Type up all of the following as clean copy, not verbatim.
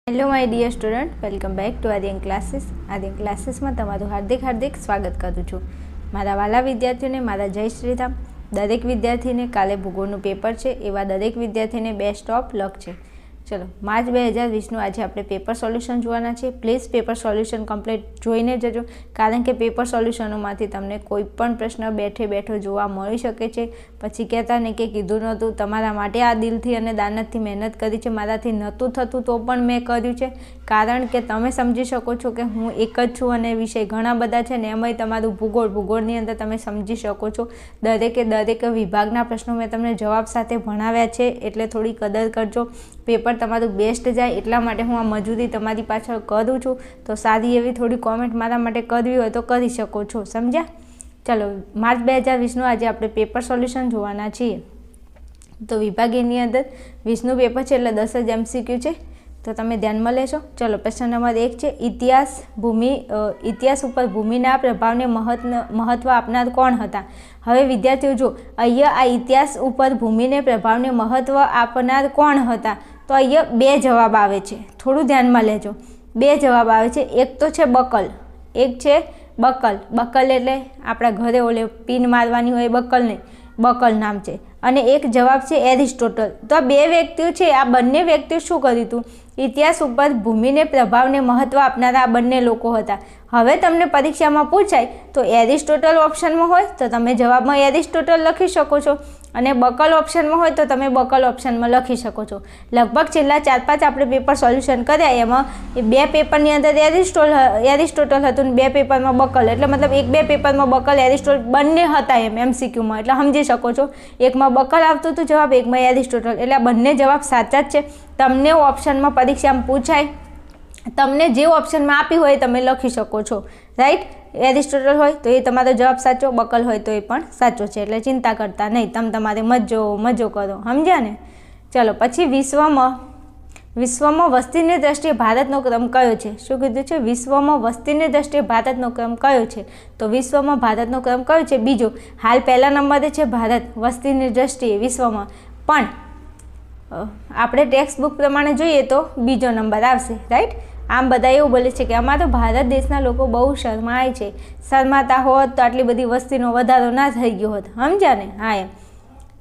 Hello my dear student, welcome back to Aryan classes. Aryan classes में तमाરું हार्दिक स्वागत करूँ छूँ। मारा वाला विद्यार्थीओने मारा जय श्रीराम। दरेक विद्यार्थीने काले भूगोळनुं पेपर है, एवा दरेक विद्यार्थीने बेस्ट ऑफ लक है। चलो, मार्च 2020 आज आपणे पेपर सोल्यूशन जोवाना छे। प्लीज पेपर सोल्यूशन कम्प्लीट जोईने जजो, कारण के पेपर सोल्यूशनोमांथी तमने कोईपण प्रश्न बैठे बैठो जोवा मळी शके छे। पछी कहेता नहीं कि कीधुं नहोतुं, तमारा माटे आ दिलथी अने दानतथी मेहनत करी छे, माराथी नहोतुं थतुं तो पण मैं कर्युं छे, कारण के तमे समजी शको छो कि हूँ एक ज छुं अने विषय घणा बधा छे ने एमांय तमारुं भूगोळनी अंदर तमे समजी शको छो। दरेक विभागना प्रश्नों मैं तमने जवाब साथे भणाव्या छे, एटले थोड़ी कदर करजो। पेपर तमारुं बेस्ट जाए एटला माटे हूँ आ मजूरी तमारी पाछळ करूँ छूँ, तो सारी एवी थोड़ी कॉमेंट मारा माटे करवी होय तो करी शको छो, समझ्या। चलो, मार्च 2020 आज आपणे पेपर सोल्यूशन जोवाना छीए। तो विभाग एनी अंदर 20 पेपर छे एटले 10 ज एमसीक्यू छे, तो तमे ध्यान में लेशो। चलो, प्रश्न नंबर 1 है इतिहास उपर भूमिना प्रभावने महत्व आपनार कोण हता। हवे विद्यार्थीओ जो अहींया आ इतिहास उपर भूमिने प्रभावने महत्व आपनार कोण हता, तो अहींया 2 जवाब आवे छे। थोड़ुं ध्यान में लेजो, 2 जवाब आवे छे। एक तो छे बकल, एक छे बकल। बकल एटले आपणा घरे ओले पीन मारवानी होय बकल ने, बकल नाम छे। अने एक जवाब छे एरिस्टोटल। तो आ 2 व्यक्तिओ छे, आ बंने व्यक्तिओ शुं कर्युं हतुं, इतिहास उपर भूमिने प्रभावने महत्व आपनारा आ बंने लोको हता। हवे तमने परीक्षामां पूछाय तो एरिस्टोटल ऑप्शन में होय तो तमे जवाबमां एरिस्टोटल लखी शको छो, अने बकल ऑप्शन में होय तो तमे बकल ऑप्शन में लखी शको छो। लगभग छेल्ला 4-5 आपणे पेपर सोल्यूशन कर्या, एमां 2 पेपरनी अंदर एरिस्टोटल हतुं, 2 पेपर में बकल, एटले मतलब 1-2 पेपर में बकल एरिस्टोटल बंने हता एम एमसीक्यू में, एटले समजी शको छो। एक में बकल आवतुं हतुं जवाब, एक में एरिस्टोटल, एटले बंने जवाब साचा ज छे। तमने ऑप्शन में परीक्षामां पूछाय, तमने जे ऑप्शन में आपी होय तमे लखी शको छो, राइट। एरिस्टोटल होय तो ये तमारो जवाब साचो, बकल होय तो ये पण साचो छे, एटले चिंता करता नहीं, तमारे मजो करो, समझ्या ने। चलो, पछी विश्वमां वस्तीनी दृष्टिए भारतनो क्रम कयो छे। शुं कीधुं छे? विश्वमां वस्तीनी दृष्टिए भारतनो क्रम कयो छे, तो विश्वमां भारतनो क्रम कयो छे? बीजो। हाल पहला नंबरे छे भारत वस्तीनी दृष्टिए विश्वमां, पण आपणे टेक्स्ट बुक प्रमाणे जोईए तो बीजो नंबर आवशे, राइट। आम बधा एवुं बोले छे कि अमारा भारत देशना लोको बहु शरमाय छे, शरमाता होत तो आटली बधी वस्तीनो वधारो ना थई गयो होत, समझ्या ने। हाँ, एम।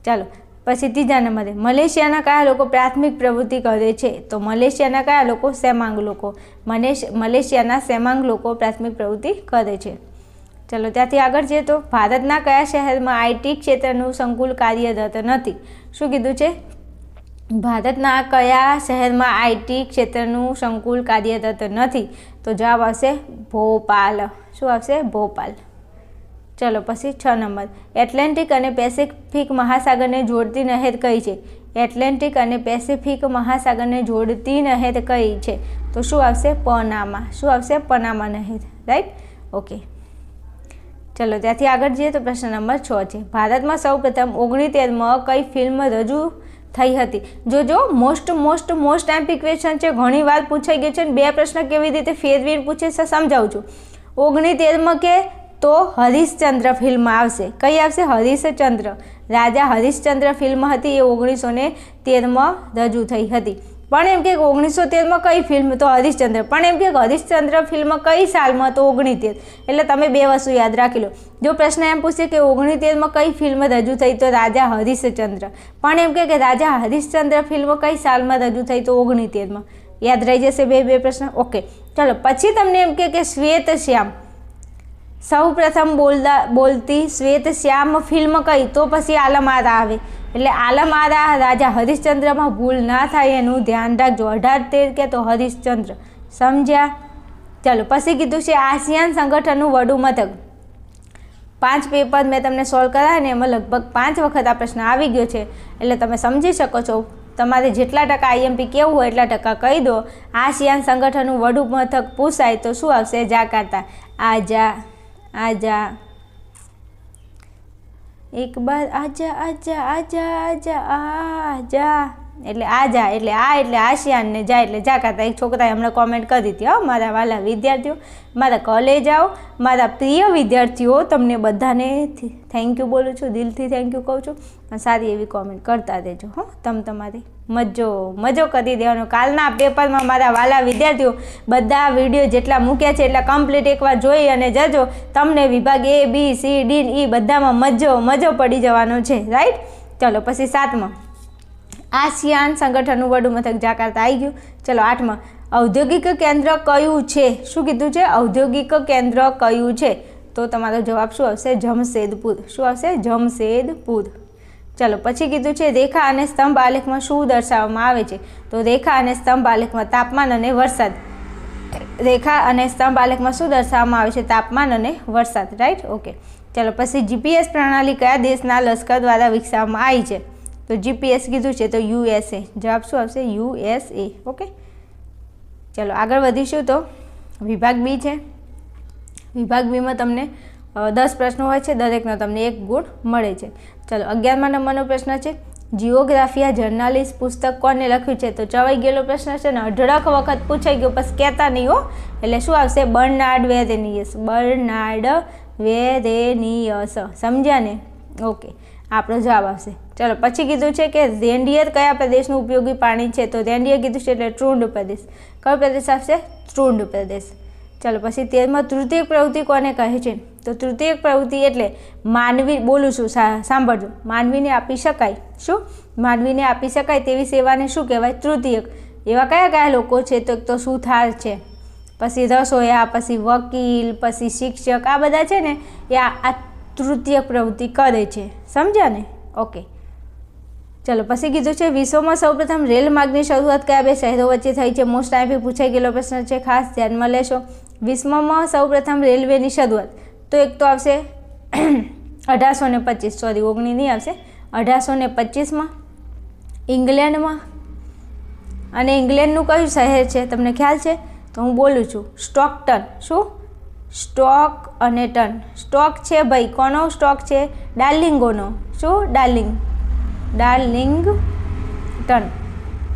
चलो, पछी तीजा नंबरे मलेशियाना कया लोको प्राथमिक प्रवृत्ति करे छे, तो मलेशियाना कया लोको? सेमांग लोको। मलेशियाना सेमांग लोको प्राथमिक प्रवृत्ति करे छे। चलो, त्याथी आगळ जईए तो भारतना कया शहेरमां आईटी क्षेत्रनुं संकुल कार्यरत नथी। शुं कीधुं छे? भारतना कया शहेरमां आईटी क्षेत्रनुं संकुल कार्यरत नथी, तो जवाब आवशे भोपाल। शुं आवशे? भोपाल। चलो, पछी 6 नंबर एटलांटिक अने पेसिफिक महासागर ने जोड़ती नहेर कई छे। एटलांटिक अने पेसिफिक महासागर ने जोड़ती नहेर कई छे, तो शुं आवशे? पनामा। शुं आवशे? पनामा नहेर, राइट। ओके। चलो, त्याथी आगळ जईए तो प्रश्न नंबर 6 छे। भारत में सौ प्रथम 1973 में कई फिल्म रजू थई हती। जो मोस्ट एम्पी क्वेश्चन है, घणी वार पूछाई गयो छे। 2 प्रश्न केवी रीते फेरवीने पूछे छे समजावुं छुं। 1973 में के तो हरिश्चंद्र फिल्म आवशे। कई आवशे? हरिश्चंद्र। राजा हरिश्चंद्र फिल्म हती, ए 1913 में रजू थई हती। पण एम के 1913 में कई फिल्म? तो हरिश्चंद्र। पण एम के हरिश्चंद्र फिल्म कई साल में? तो 1913। एटले तमे 2 वस्तु याद राखी लो। जो प्रश्न एम पूछे कि 1913 में कई फिल्म रजू थई, तो राजा हरिश्चंद्र। पण एम के राजा हरिश्चंद्र फिल्म कई साल में रजू थई, तो 1913 में। याद रही जशे 2 प्रश्न। ओके। चलो, पछी तमने एम के श्वेत श्याम, सौ प्रथम बोलती श्वेत श्याम फिल्म कई, तो पछी आलम आरा आवे। एटले आलम आरा राजा हरिश्चंद्र में भूल ना थाय एनुं ध्यान राखजो। 1813 के तो हरिश्चंद्र, समझ्या। चलो, पछी कीधुं छे आसियान संगठननुं वडुं मथक। 5 पेपर मैं तमने सॉल्व कराया ने एमां लगभग 5 वखत आ प्रश्न आवी गयो छे, एटले तमे समजी शको छो। तमारे जेटला टका आईएमपी केवुं होय एटला टका कही दो। आसियान संगठननुं वडुं मथक पूछाय तो शुं आवशे? जाकार्ता। आजा आजा एक बार आजा आजा आजा आजा आजा, एटले आजा एटले आ एटले आसियान ने जा एटले जाकार्ता। एक छोकराए हमणे कॉमेंट करी हती। मारा वाला विद्यार्थीओ, मारा कॉलेज आओ, मारा प्रिय विद्यार्थीओ, तमने बधाने थैंक यू बोलूँ छूँ, दिलथी थैंक यू कहूँ छूँ। सारी एवी कॉमेंट करता रहेजो। तमारे મજો કરી દેવાનો. કાલના પેપરમાં મારા વાલા વિદ્યાર્થીઓ બધા વિડીયો જેટલા મૂક્યા છે એટલા કમ્પ્લીટ એકવાર જોઈ અને જજો. તમને વિભાગ A, B, C, D, E બધામાં મજો પડી જવાનો છે. રાઈટ. ચલો પછી 7માં આસિયાન સંગઠનનું વડું મથક જાકાર્તા આવી ગયું. ચલો 8માં ઔદ્યોગિક કેન્દ્ર કયું છે? શું કીધું છે? ઔદ્યોગિક કેન્દ્ર કયું છે? તો તમારો જવાબ શું આવશે? જમશેદપુર. શું આવશે? જમશેદપુર. ચલો પછી કીધું છે રેખા અને સ્તંભ આલેખમાં શું દર્શાવવામાં આવે છે? તો રેખા અને સ્તંભ આલેખમાં તાપમાન અને વરસાદ. રેખા અને સ્તંભ આલેખમાં શું દર્શાવવામાં આવે છે? તાપમાન અને વરસાદ. રાઈટ. ઓકે. ચલો પછી જીપીએસ પ્રણાલી કયા દેશના લશ્કર દ્વારા વિકસાવવામાં આવી છે? તો જીપીએસ કીધું છે તો USA. જવાબ શું આવશે? USA. ઓકે. ચલો આગળ વધીશું. તો વિભાગ બી છે. વિભાગ બીમાં તમને 10 પ્રશ્નો હોય છે, દરેકનો તમને 1 ગુણ મળે છે. ચલો 11મા નંબરનો પ્રશ્ન છે જીઓગ્રાફિયા જર્નાલિસ્ટ પુસ્તક કોને લખ્યું છે? તો ચવાઈ ગયેલો પ્રશ્ન છે ને, અઢળક વખત પૂછાઈ ગયો, બસ કહેતા નહીં હો. એટલે શું આવશે? બર્નાર્ડ વેરેનિયસ. બર્નાર્ડ વેરેનિયસ. સમજ્યા ને? ઓકે. આપણો જવાબ આવશે. ચલો પછી કીધું છે કે રેન્ડિયર કયા પ્રદેશનું ઉપયોગી પાણી છે? તો રેન્ડિયર કીધું છે એટલે ટ્રુંડ પ્રદેશ. કયો પ્રદેશ આવશે? ટ્રુંડ પ્રદેશ. ચલો પછી 13માં તૃતીયક પ્રવૃત્તિ કોને કહે છે? તો તૃતીયક પ્રવૃત્તિ એટલે માનવી, બોલું છું સાંભળજો, માનવીને આપી શકાય. શું? માનવીને આપી શકાય તેવી સેવાને શું કહેવાય? તૃતીયક. એવા કયા કયા લોકો છે? તો સુથાર છે, પછી રસોયા, પછી વકીલ, પછી શિક્ષક, આ બધા છે ને એ આ તૃતીયક પ્રવૃત્તિ કરે છે. સમજ્યા ને? ઓકે. ચલો પછી કીધું છે વિશ્વમાં સૌપ્રથમ રેલ માર્ગની શરૂઆત કયા 2 શહેરો વચ્ચે થઈ છે? મોસ્ટ ટાઈમ પૂછાઈ ગયેલો પ્રશ્ન છે, ખાસ ધ્યાનમાં લેશો. વિશ્વમાં સૌપ્રથમ રેલવેની શરૂઆત તો એક તો આવશે 1825, સોરી 19 નહીં આવશે, 1825માં ઇંગ્લેન્ડમાં. અને ઇંગ્લેન્ડનું કયું શહેર છે તમને ખ્યાલ છે? તો હું બોલું છું સ્ટોકટન. શું? સ્ટોક અને ટન. સ્ટોક છે ભાઈ, કોનો સ્ટોક છે? ડાર્લિંગોનો. શું? ડાર્લિંગટન.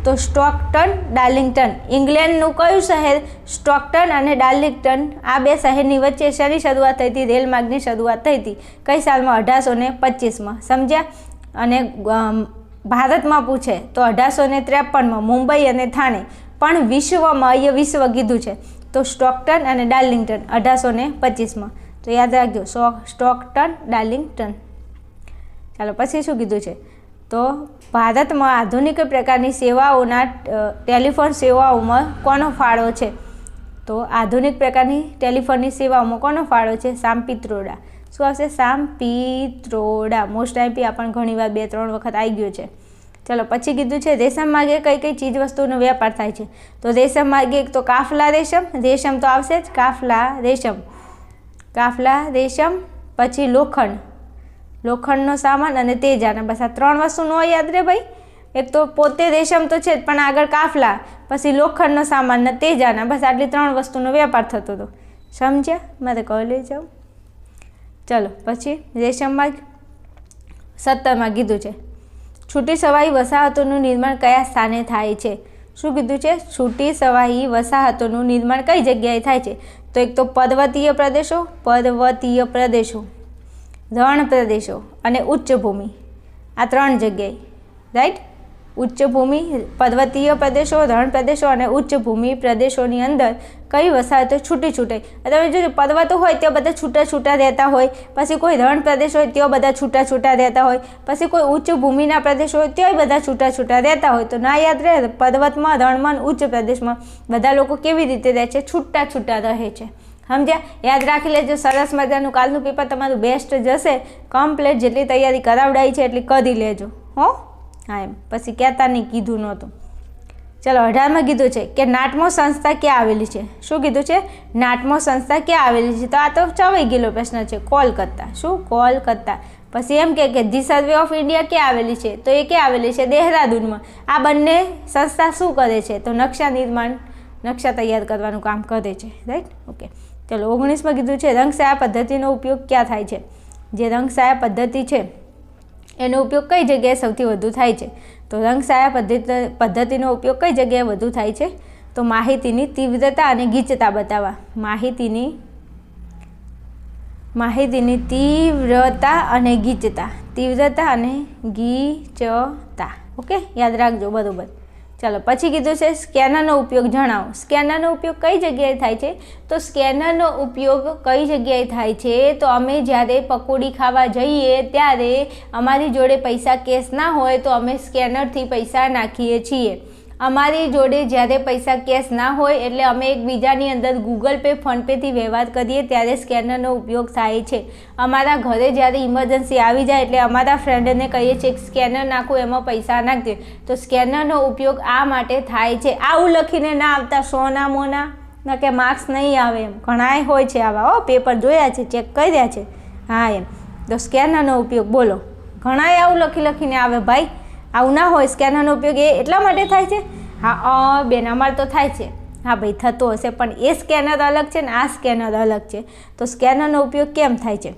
તો સ્ટોકટન, ડાર્લિંગટન. ઇંગ્લેન્ડનું કયું શહેર? સ્ટોકટન અને ડાર્લિંગટન. આ 2 શહેરની વચ્ચે શેની શરૂઆત થઈ હતી? રેલમાર્ગની શરૂઆત થઈ હતી. કઈ સાલમાં? 1825માં. સમજ્યા? અને ભારતમાં પૂછે તો 1853માં મુંબઈ અને થાણે. પણ વિશ્વમાં, અહીંયા વિશ્વ કીધું છે તો સ્ટોકટન અને ડાર્લિંગટન 1825માં. તો યાદ રાખજો સ્ટોકટન, ડાર્લિંગટન. ચાલો પછી શું કીધું છે? તો ભારતમાં આધુનિક પ્રકારની સેવાઓના ટેલિફોન સેવાઓમાં કોનો ફાળો છે? તો આધુનિક પ્રકારની ટેલિફોનની સેવાઓમાં કોનો ફાળો છે? સામ પિત્રોડા. શું આવશે? સામ પિત્રોડા. મોસ્ટ આઈપી આપણને ઘણીવાર 2-3 વખત આવી ગયો છે. ચલો પછી કીધું છે રેશમ માર્ગે કઈ કઈ ચીજ વસ્તુનો વેપાર થાય છે? તો રેશમ માર્ગે એક તો કાફલા રેશમ, રેશમ તો આવશે જ, કાફલા રેશમ, પછી લોખંડનો સામાન અને તેજાના. બસ આ 3 વસ્તુ ન યાદ રહે ભાઈ. એક તો પોતે રેશમ તો છે જ, પણ આગળ કાફલા, પછી લોખંડનો સામાન ને તેજાના. બસ આટલી 3 વસ્તુનો વેપાર થતો હતો. સમજ્યા? મારે કહી લઈ જાઉં. ચલો પછી રેશમ માર્ગ 17માં કીધું છે છૂટી છવાઈ વસાહતોનું નિર્માણ કયા સ્થાને થાય છે? શું કીધું છે? છૂટી છવાઈ વસાહતોનું નિર્માણ કઈ જગ્યાએ થાય છે? તો એક તો પર્વતીય પ્રદેશો, રણ પ્રદેશો અને ઉચ્ચભૂમિ. આ 3 જગ્યાએ. રાઈટ. ઉચ્ચભૂમિ, પર્વતીય પ્રદેશો, રણ પ્રદેશો અને ઉચ્ચભૂમિ પ્રદેશોની અંદર કઈ વસાહતો છૂટી. તમે જોજો પર્વતો હોય ત્યાં બધા છૂટા રહેતા હોય, પછી કોઈ રણ પ્રદેશ હોય ત્યાં બધા છૂટા રહેતા હોય, પછી કોઈ ઉચ્ચ ભૂમિના પ્રદેશ હોય ત્યાંય બધા છૂટા રહેતા હોય. તો ના યાદ રહે, પર્વતમાં, રણમાં, ઉચ્ચ પ્રદેશમાં બધા લોકો કેવી રીતે રહે છે? છૂટા રહે છે. સમજ્યા? યાદ રાખી લેજો. સરસ મજાનું કાલનું પેપર તમારું બેસ્ટ જશે. કમ્પ્લીટ જેટલી તૈયારી કરાવડાવી છે એટલી કરી લેજો હો. હા એમ પછી કહેતા નહીં કીધું નહોતું. ચલો 18માં કીધું છે કે નાટમો સંસ્થા ક્યાં આવેલી છે? શું કીધું છે? નાટમો સંસ્થા ક્યાં આવેલી છે? તો આ તો ચવાઈ ગયેલો પ્રશ્ન છે. કોલકાતા. શું? કોલકાતા. પછી એમ કે ધી સર્વે ઓફ ઇન્ડિયા ક્યાં આવેલી છે? તો એ ક્યાં આવેલી છે? દેહરાદૂનમાં. આ બંને સંસ્થા શું કરે છે? તો નકશા તૈયાર કરવાનું કામ કરે છે. રાઈટ. ઓકે. ચલો 19માં કીધું છે રંગછાયા પદ્ધતિનો ઉપયોગ ક્યાં થાય છે? જે રંગછાયા પદ્ધતિ છે એનો ઉપયોગ કઈ જગ્યાએ સૌથી વધુ થાય છે? તો રંગછાયા પદ્ધતિનો ઉપયોગ કઈ જગ્યાએ વધુ થાય છે? તો માહિતીની તીવ્રતા અને ગીચતા બતાવવા. માહિતીની તીવ્રતા અને ગીચતા. ઓકે, યાદ રાખજો બરાબર. ચાલો પછી કીધું છે સ્કેનરનો ઉપયોગ જણાવો. સ્કેનરનો ઉપયોગ કઈ જગ્યાએ થાય છે? તો સ્કેનરનો ઉપયોગ કઈ જગ્યાએ થાય છે? તો અમે જ્યારે પકોડી ખાવા જઈએ ત્યારે અમારી જોડે પૈસા કેશ ના હોય તો અમે સ્કેનરથી પૈસા નાખીએ છીએ. અમારી જોડે જ્યારે પૈસા કેશ ના હોય એટલે અમે એકબીજાની અંદર ગૂગલ પે ફોનપેથી વ્યવહાર કરીએ ત્યારે સ્કેનરનો ઉપયોગ થાય છે. અમારા ઘરે જ્યારે ઇમરજન્સી આવી જાય એટલે અમારા ફ્રેન્ડને કહીએ છીએ કે સ્કેનર નાખો, એમાં પૈસા નાખજે. તો સ્કેનરનો ઉપયોગ આ માટે થાય છે. આવું લખીને ના આવતા સોના મોના ના કે માર્ક્સ નહીં આવે, એમ ઘણાય હોય છે આવા. પેપર જોયા છે, ચેક કર્યા છે. હા એમ. તો સ્કેનરનો ઉપયોગ બોલો. ઘણાય આવું લખીને આવે ભાઈ, આવું ના હોય. સ્કેનરનો ઉપયોગ એ એટલા માટે થાય છે. હા બેન, અમારે તો થાય છે. હા ભાઈ, થતો હશે, પણ એ સ્કેનર અલગ છે ને આ સ્કેનર અલગ છે. તો સ્કેનરનો ઉપયોગ કેમ થાય છે?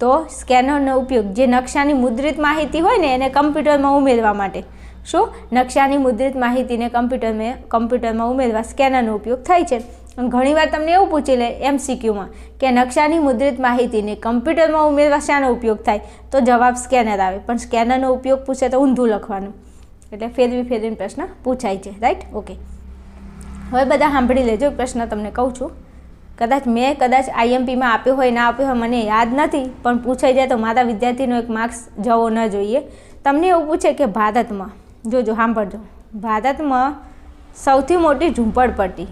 તો સ્કેનરનો ઉપયોગ જે નકશાની મુદ્રિત માહિતી હોય ને એને કમ્પ્યુટરમાં ઉમેરવા માટે. શું? નકશાની મુદ્રિત માહિતીને કમ્પ્યુટરમાં ઉમેરવા સ્કેનરનો ઉપયોગ થાય છે. અને ઘણીવાર તમને એવું પૂછી લે MCQમાં કે નકશાની મુદ્રિત માહિતીને કમ્પ્યુટરમાં ઉમેરવા શાનો ઉપયોગ થાય? તો જવાબ સ્કેનર આવે. પણ સ્કેનરનો ઉપયોગ પૂછે તો ઊંધું લખવાનું, એટલે ફેરવીને પ્રશ્ન પૂછાય છે. રાઈટ? ઓકે, હવે બધા સાંભળી લેજો. પ્રશ્ન તમને કહું છું, કદાચ IMPમાં આપ્યો હોય ના આપ્યો હોય મને યાદ નથી, પણ પૂછાઈ જાય તો મારા વિદ્યાર્થીનો એક માર્ક્સ જવો ન જોઈએ. તમને એવું પૂછે કે ભારતમાં, જોજો સાંભળજો, ભારતમાં સૌથી મોટી ઝૂંપડપટ્ટી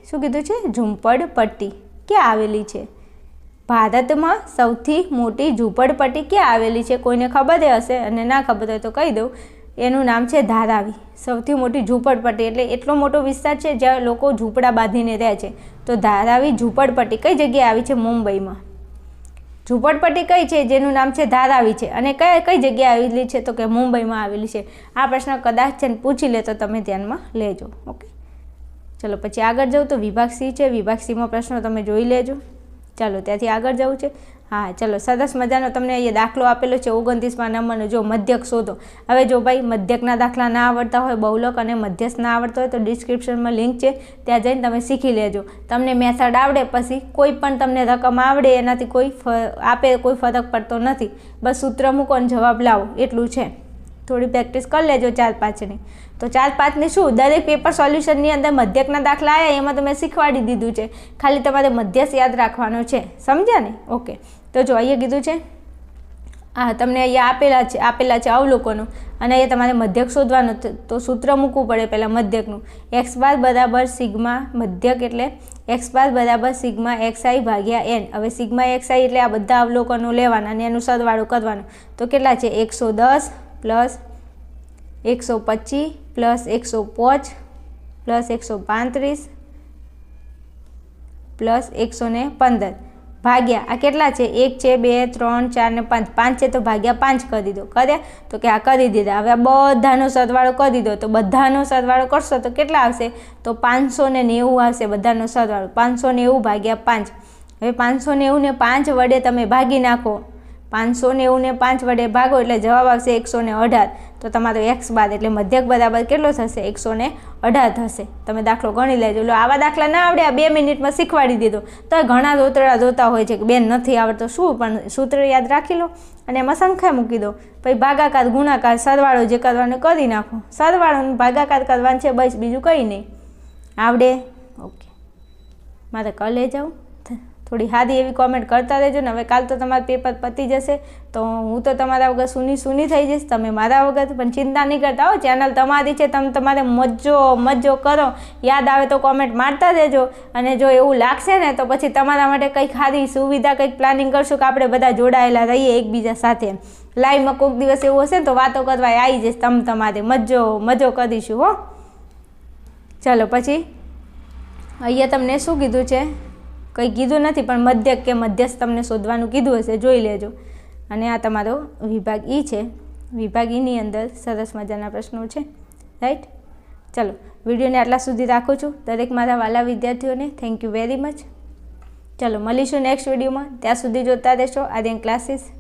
શું કીધું છે? ઝૂંપડપટ્ટી ક્યાં આવેલી છે? ભારતમાં સૌથી મોટી ઝૂંપડપટ્ટી ક્યાં આવેલી છે? કોઈને ખબર હશે અને ના ખબર હોય તો કહી દઉં. એનું નામ છે ધારાવી. સૌથી મોટી ઝૂંપડપટ્ટી એટલે એટલો મોટો વિસ્તાર છે જ્યાં લોકો ઝૂંપડા બાંધીને રહે છે. તો ધારાવી ઝૂંપડપટ્ટી કઈ જગ્યાએ આવી છે? મુંબઈમાં. ઝૂંપડપટ્ટી કઈ છે? જેનું નામ છે ધારાવી છે. અને કઈ જગ્યાએ આવેલી છે? તો કે મુંબઈમાં આવેલી છે. આ પ્રશ્ન કદાચ છે ને પૂછી લે તો તમે ધ્યાનમાં લેજો. ઓકે, ચલો પછી આગળ જાઉં તો વિભાગ C છે. વિભાગ Cમાં પ્રશ્નો તમે જોઈ લેજો. ચાલો ત્યાંથી આગળ જવું છે. હા ચલો, સરસ મજાનો તમને અહીંયા દાખલો આપેલો છે 29મા નંબરનો. જો મધ્યક શોધો. હવે જો ભાઈ મધ્યકના દાખલા ના આવડતા હોય, બહુલક અને મધ્યસ્થ ના આવડતા હોય તો ડિસ્ક્રિપ્શનમાં લિંક છે, ત્યાં જઈને તમે શીખી લેજો. તમને મેથડ આવડે પછી કોઈ પણ તમને રકમ આવડે એનાથી કોઈ ફરક પડતો નથી. બસ સૂત્ર મૂકો અને જવાબ લાવો, એટલું છે. થોડી પ્રેક્ટિસ કરી લેજો 4-5ની. તો 4-5ની શું, દરેક પેપર સોલ્યુશનની અંદર મધ્યકના દાખલા આવ્યા એમાં તમે શીખવાડી દીધું છે. ખાલી તમારે મધ્યસ્થ યાદ રાખવાનો છે. સમજ્યા ને? ઓકે, તો જો અહીંયા કીધું છે, હા તમને અહીંયા આપેલા છે અવલોકનો, અને અહીંયા તમારે મધ્યક શોધવાનું. તો સૂત્ર મૂકવું પડે પહેલાં મધ્યકનું. x બાર બરાબર સિગ્મા, મધ્યક એટલે x બાર બરાબર સિગ્મા xi ભાગ્યા n. હવે સિગ્મા xi એટલે આ બધા અવલોકનો લેવાના અને એનું સરવાળો કરવાનો. તો કેટલા છે? 110 પ્લસ 125 પ્લસ 105 પ્લસ 135 પ્લસ 115 ભાગ્યા આ કેટલા છે? 1 છે, 2, 3, 4 ને 5. 5 છે તો ભાગ્યા 5 કરી દીધો. કર્યા? તો કે આ કરી દીધા. હવે આ બધાનો સરવાળો કરી દીધો. તો બધાનો સરવાળો કરશો તો કેટલા આવશે? તો 590 આવશે બધાનો સરવાળો. 590 ભાગ્યા 5. હવે 590 ને 5 વડે તમે ભાગી નાખો. 590 ને 5 વડે ભાગો એટલે જવાબ આવશે 118. તો તમારો x બાર એટલે મધ્યક બરાબર કેટલો થશે? 118 થશે. તમે દાખલો ગણી લેજો. આવા દાખલા ના આવડે, આ 2 મિનિટમાં શીખવાડી દીધો. તો ઘણા જોતા હોય છે કે બેન નથી આવડતો. શું, પણ સૂત્ર યાદ રાખી લો અને એમાં સંખ્યા મૂકી દો. પછી ભાગાકાર, ગુણાકાર, સરવાળો જે કરવાનો કરી નાખો. સરવાળો ભાગાકાર કરવાનું છે, બસ બીજું કંઈ નહીં. આવડે? ઓકે, મારે કરી લઈ જાઉં. થોડી સાદી એવી કોમેન્ટ કરતા રહેજો ને. હવે કાલ તો તમારું પેપર પતી જશે તો હું તો તમારા વગર સૂની થઈ જઈશ, તમે મારા વગર. પણ ચિંતા નહીં કરતા હો, ચેનલ તમારી છે, તમારે મજો કરો. યાદ આવે તો કોમેન્ટ મારતા રહેજો. અને જો એવું લાગશે ને તો પછી તમારા માટે કંઈક સારી સુવિધા, કંઈક પ્લાનિંગ કરશું કે આપણે બધા જોડાયેલા રહીએ એકબીજા સાથે. લાઈવમાં કોઈક દિવસ એવું હશે ને તો વાતો કરવા આવી જઈશ. તમારે મજો કરીશું હો. ચાલો પછી અહીંયા તમને શું કીધું છે? કંઈ કીધું નથી, પણ મધ્યક કે મધ્યસ્થ તમને શોધવાનું કીધું હશે, જોઈ લેજો. અને આ તમારો વિભાગ E છે. વિભાગ Eની અંદર સરસ મજાના પ્રશ્નો છે. રાઈટ? ચલો, વિડીયોને આટલા સુધી રાખું છું. દરેક મારા વાલા વિદ્યાર્થીઓને થેન્ક યુ વેરી મચ. ચલો મળીશું નેક્સ્ટ વિડીયોમાં. ત્યાં સુધી જોતા રહેશો આર્યન ક્લાસીસ.